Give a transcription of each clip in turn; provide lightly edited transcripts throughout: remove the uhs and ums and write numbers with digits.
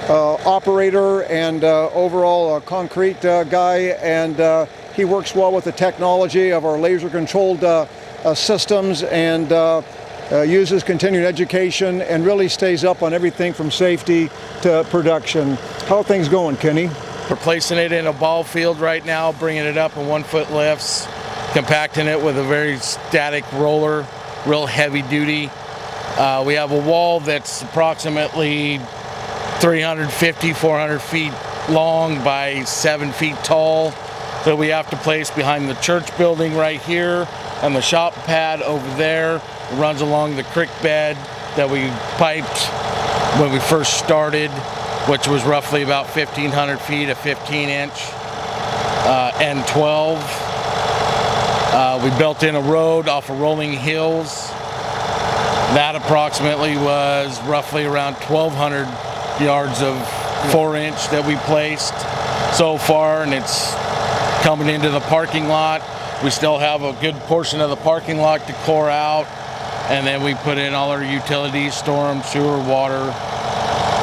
Operator and overall concrete guy, and he works well with the technology of our laser controlled systems, and uses continuing education and really stays up on everything from safety to production. How are things going, Kenny? We're placing it in a ball field right now, bringing it up in 1-foot lifts, compacting it with a very static roller, real heavy duty. We have a wall that's approximately 350, 400 feet long by 7 feet tall that we have to place behind the church building right here, and the shop pad over there. It runs along the creek bed that we piped when we first started, which was roughly about 1,500 feet, a 15-inch and 12. We built in a road off of rolling hills. That approximately was roughly around 1,200 yards of 4-inch that we placed so far, and it's coming into the parking lot. We still have a good portion of the parking lot to core out, and then we put in all our utilities, storm, sewer, water,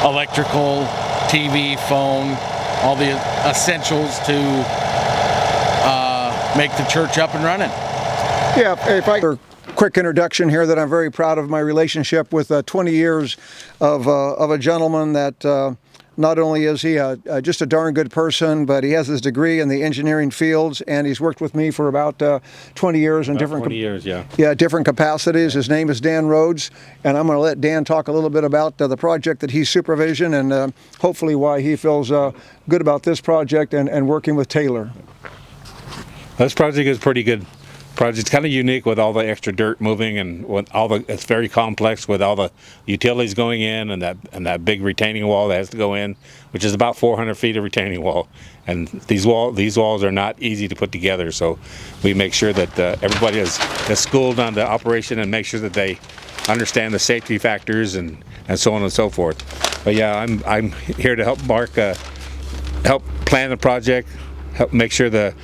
electrical, TV, phone, all the essentials to make the church up and running. Yeah, if I quick introduction here, that I'm very proud of my relationship with 20 years of a gentleman that not only is he just a darn good person, but he has his degree in the engineering fields, and he's worked with me for about 20 years in different 20 years, yeah. Yeah, different capacities. His name is Dan Rhodes, and I'm going to let Dan talk a little bit about the project that he's supervision, and hopefully why he feels good about this project and working with Taylor. This project is pretty good. Project's kind of unique with all the extra dirt moving, and with all the, it's very complex with all the utilities going in, and that big retaining wall that has to go in, which is about 400 feet of retaining wall. And these walls are not easy to put together, so we make sure that everybody is schooled on the operation and make sure that they understand the safety factors and so on and so forth. But yeah, I'm here to help Mark help plan the project, help make sure the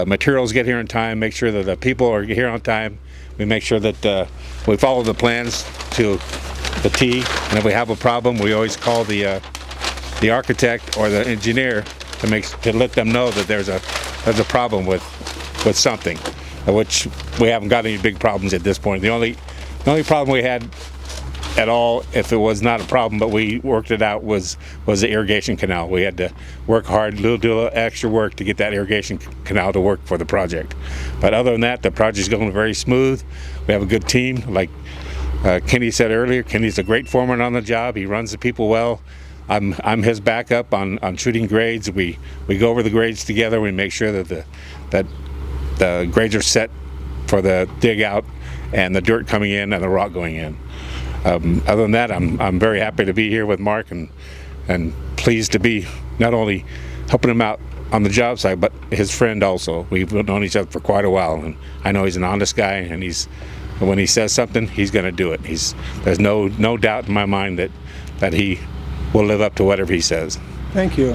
materials get here in time, make sure that the people are here on time. We make sure that we follow the plans to the T, and if we have a problem, we always call the architect or the engineer to let them know that there's a problem with something, which we haven't got any big problems at this point. The only problem we had at all, if it was not a problem, but we worked it out, was the irrigation canal. We had to work hard, do a little extra work to get that irrigation canal to work for the project. But other than that, the project's going very smooth. We have a good team. Like Kenny said earlier, Kenny's a great foreman on the job. He runs the people well. I'm his backup on shooting grades. We go over the grades together. We make sure that the grades are set for the dig out and the dirt coming in and the rock going in. Other than that, I'm very happy to be here with Mark and pleased to be not only helping him out on the job site, but his friend also. We've known each other for quite a while, and I know he's an honest guy, and when he says something, he's going to do it. There's no doubt in my mind that he will live up to whatever he says. Thank you.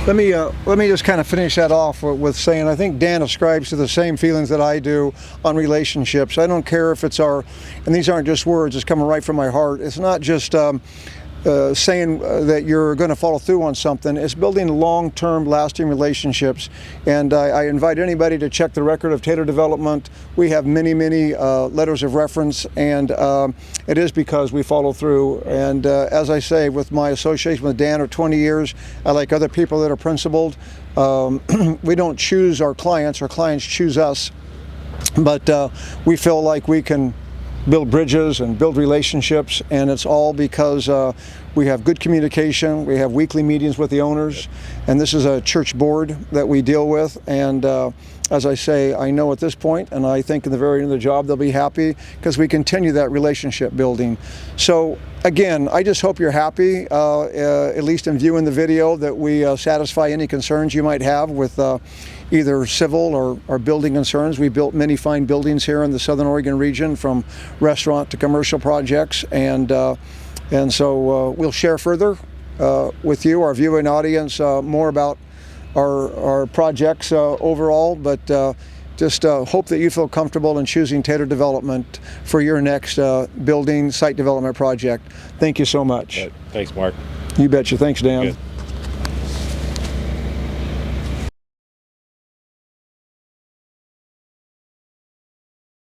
Let me just kind of finish that off with saying I think Dan ascribes to the same feelings that I do on relationships. I don't care if it's and these aren't just words, it's coming right from my heart. It's not just saying that you're going to follow through on something. It's building long-term, lasting relationships. And I invite anybody to check the record of Taylor Development. We have many letters of reference, and it is because we follow through. And as I say, with my association with Dan for 20 years, I like other people that are principled. We don't choose our clients choose us. But we feel like we can build bridges and build relationships, and it's all because we have good communication. We have weekly meetings with the owners, and this is a church board that we deal with. And as I say, I know at this point, and I think in the very end of the job, they'll be happy because we continue that relationship building. So again, I just hope you're happy, at least in viewing the video, that we satisfy any concerns you might have with either civil or building concerns. We built many fine buildings here in the Southern Oregon region, from restaurant to commercial projects, and so we'll share further with you, our viewing audience, more about our projects overall, but just hope that you feel comfortable in choosing Taylor Development for your next building site development project. Thank you so much. Thanks, Mark. You betcha. Thanks, Dan. Good.